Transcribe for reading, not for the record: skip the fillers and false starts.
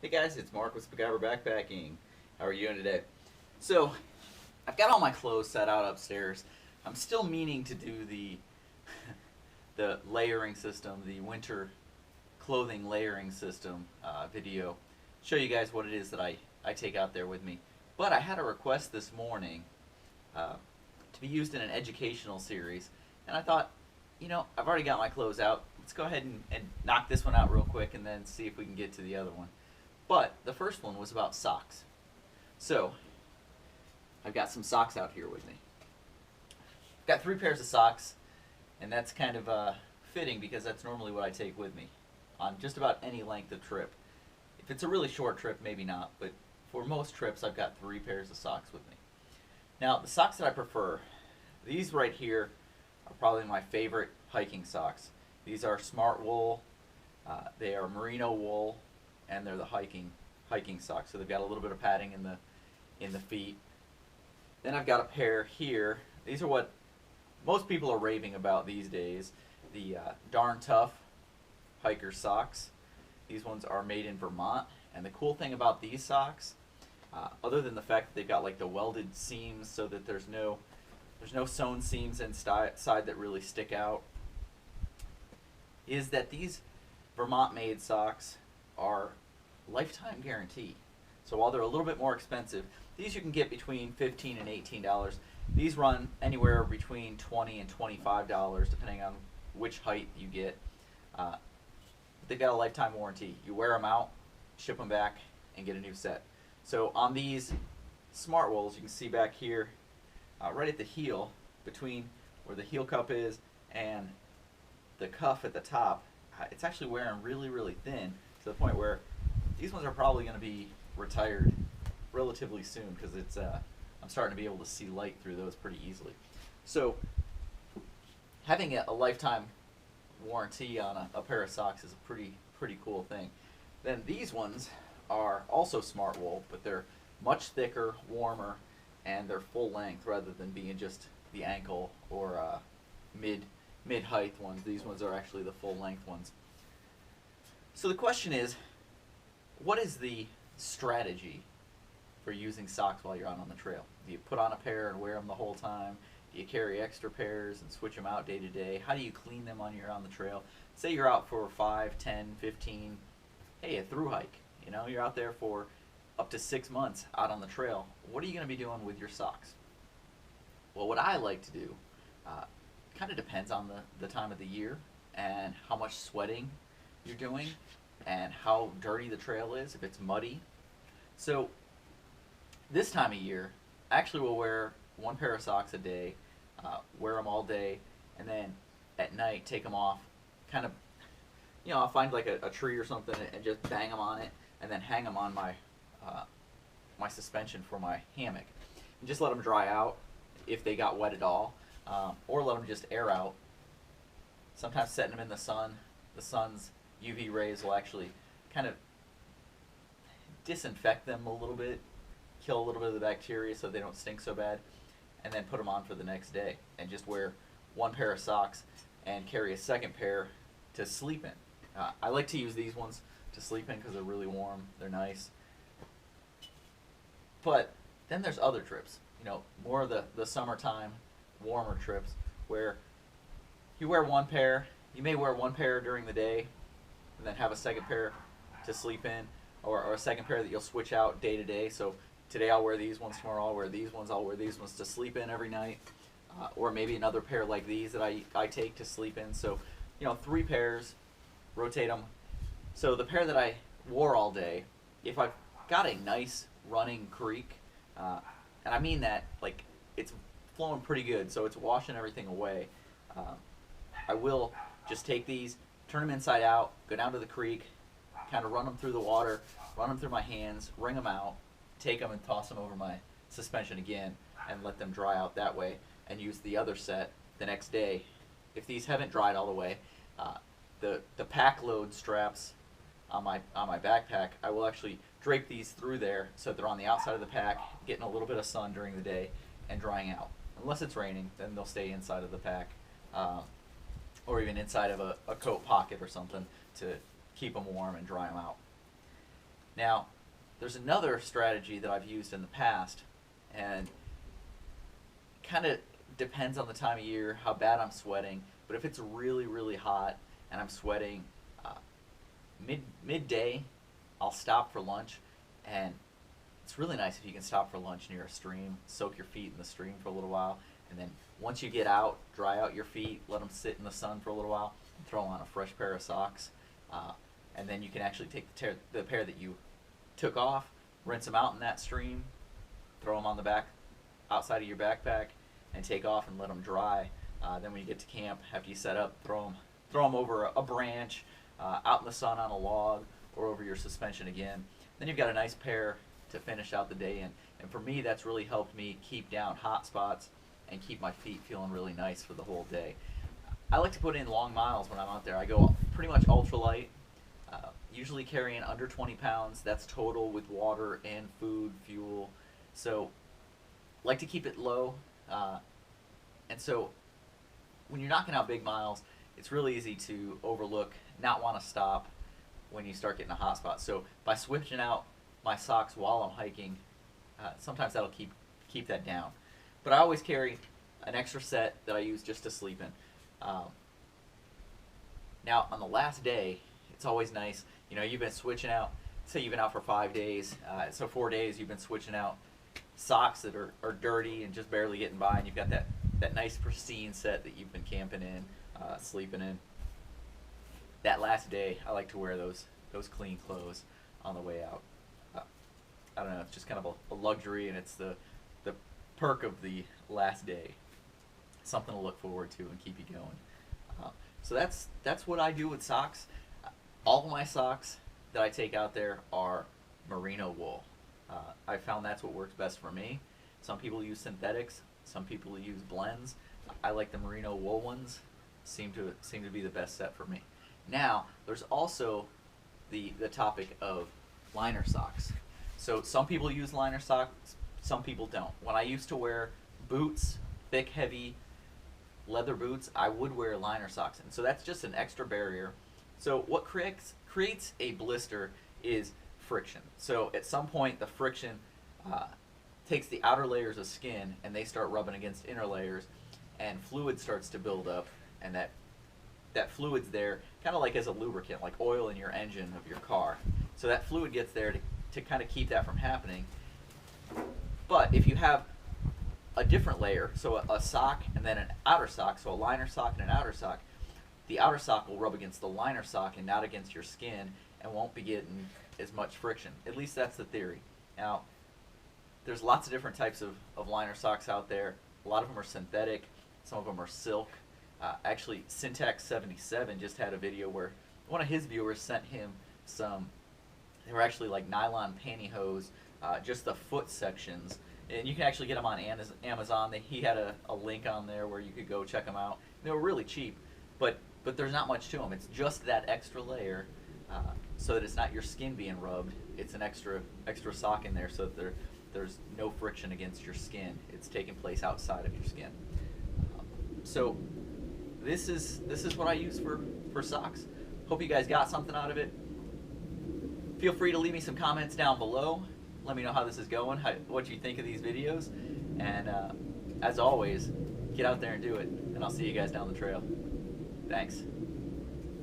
Hey guys, it's Mark with MacGyver Backpacking. How are you doing today? So, I've got all my clothes set out upstairs. I'm still meaning to do the the layering system, the winter clothing layering system video. Show you guys what it is that I take out there with me. But I had a request this morning to be used in an educational series, and I thought, I've already got my clothes out. Let's go ahead and knock this one out real quick and then see if we can get to the other one. But the first one was about socks. So, I've got some socks out here with me. I've got 3 pairs of socks, and that's kind of fitting because that's normally what I take with me on just about any length of trip. If it's a really short trip, maybe not, but for most trips, I've got 3 pairs of socks with me. Now, the socks that I prefer, these right here are probably my favorite hiking socks. These are SmartWool. They are merino wool, and they're the hiking socks. So they've got a little bit of padding in the feet. Then I've got a pair here. These are what most people are raving about these days. The Darn Tough hiker socks. These ones are made in Vermont, and the cool thing about these socks, other than the fact that they've got like the welded seams so that there's no sewn seams inside that really stick out, is that these Vermont-made socks are lifetime guarantee. So while they're a little bit more expensive, these you can get between $15 and $18. These run anywhere between $20 and $25 depending on which height you get. They've got a lifetime warranty. You wear them out, ship them back, and get a new set. So on these SmartWools, you can see back here, right at the heel, between where the heel cup is and the cuff at the top, it's actually wearing really, really thin to the point where these ones are probably going to be retired relatively soon because it's I'm starting to be able to see light through those pretty easily. So having a lifetime warranty on a pair of socks is a pretty cool thing. Then these ones are also SmartWool, but they're much thicker, warmer, and they're full length rather than being just the ankle or mid height ones. These ones are actually the full length ones. So the question is, what is the strategy for using socks while you're out on the trail? Do you put on a pair and wear them the whole time? Do you carry extra pairs and switch them out day to day? How do you clean them when you're on the trail? Say you're out for 5, 10, 15, a thru hike. You're out there for up to 6 months out on the trail. What are you going to be doing with your socks? Well, what I like to do kind of depends on the time of the year and how much sweating you're doing and how dirty the trail is, if it's muddy. So this time of year, I actually will wear 1 pair of socks a day, wear them all day, and then at night take them off. Kind of, I'll find like a tree or something and just bang them on it, and then hang them on my my suspension for my hammock, and just let them dry out if they got wet at all, or let them just air out. Sometimes setting them in the sun's UV rays will actually kind of disinfect them a little bit, kill a little bit of the bacteria so they don't stink so bad, and then put them on for the next day and just wear 1 pair of socks and carry a second pair to sleep in. I like to use these ones to sleep in because they're really warm, they're nice. But then there's other trips, more of the summertime, warmer trips where you wear 1 pair, you may wear 1 pair during the day and then have a second pair to sleep in, or a second pair that you'll switch out day to day. So today I'll wear these ones, tomorrow I'll wear these ones, I'll wear these ones to sleep in every night, or maybe another pair like these that I take to sleep in. So 3 pairs, rotate them. So the pair that I wore all day, if I've got a nice running creek, and I mean that like it's flowing pretty good, so it's washing everything away, I will just take these, turn them inside out, go down to the creek, kind of run them through the water, run them through my hands, wring them out, take them and toss them over my suspension again, and let them dry out that way, and use the other set the next day. If these haven't dried all the way, the pack load straps on my backpack, I will actually drape these through there so they're on the outside of the pack, getting a little bit of sun during the day and drying out. Unless it's raining, then they'll stay inside of the pack, or even inside of a coat pocket or something to keep them warm and dry them out. Now, there's another strategy that I've used in the past, and kind of depends on the time of year, how bad I'm sweating. But if it's really, really hot and I'm sweating, midday, I'll stop for lunch, and it's really nice if you can stop for lunch near a stream, soak your feet in the stream for a little while, and then once you get out, dry out your feet, let them sit in the sun for a little while, and throw on a fresh pair of socks, and then you can actually take the pair that you took off, rinse them out in that stream, throw them on the back outside of your backpack, and take off and let them dry. Then when you get to camp, after you set up, throw them over a branch, out in the sun on a log, or over your suspension again. Then you've got a nice pair to finish out the day in. And for me, that's really helped me keep down hot spots and keep my feet feeling really nice for the whole day. I like to put in long miles when I'm out there. I go pretty much ultralight, usually carrying under 20 pounds. That's total with water and food, fuel. So like to keep it low. And so when you're knocking out big miles, it's really easy to overlook, not want to stop when you start getting a hot spot. So by switching out my socks while I'm hiking, sometimes that'll keep that down. But I always carry an extra set that I use just to sleep in. Now on the last day, it's always nice, you know, you've been switching out, say you've been out for 5 days, so 4 days you've been switching out socks that are dirty and just barely getting by, and you've got that nice pristine set that you've been camping in, sleeping in. That last day, I like to wear those clean clothes on the way out. I don't know, it's just kind of a luxury, and it's the perk of the last day. Something to look forward to and keep you going. So that's what I do with socks. All of my socks that I take out there are merino wool. I found that's what works best for me. Some people use synthetics. Some people use blends. I like the merino wool ones. Seem to be the best set for me. Now, there's also the topic of liner socks. So some people use liner socks, some people don't. When I used to wear boots, thick, heavy leather boots, I would wear liner socks. And so that's just an extra barrier. So what creates a blister is friction. So at some point, the friction takes the outer layers of skin and they start rubbing against inner layers, and fluid starts to build up, and that fluid's there kind of like as a lubricant, like oil in your engine of your car. So that fluid gets there to kind of keep that from happening. But if you have a different layer, so a sock and then an outer sock, so a liner sock and an outer sock, the outer sock will rub against the liner sock and not against your skin, and won't be getting as much friction. At least that's the theory. Now, there's lots of different types of liner socks out there. A lot of them are synthetic. Some of them are silk. Actually, Syntax77 just had a video where one of his viewers sent him some, they were actually like nylon pantyhose, just the foot sections. And you can actually get them on Amazon. He had a link on there where you could go check them out. They were really cheap, but there's not much to them. It's just that extra layer, so that it's not your skin being rubbed. It's an extra sock in there, so that there's no friction against your skin. It's taking place outside of your skin. So this is what I use for socks. Hope you guys got something out of it. Feel free to leave me some comments down below. Let me know how this is going, what you think of these videos. And as always, get out there and do it. And I'll see you guys down the trail. Thanks.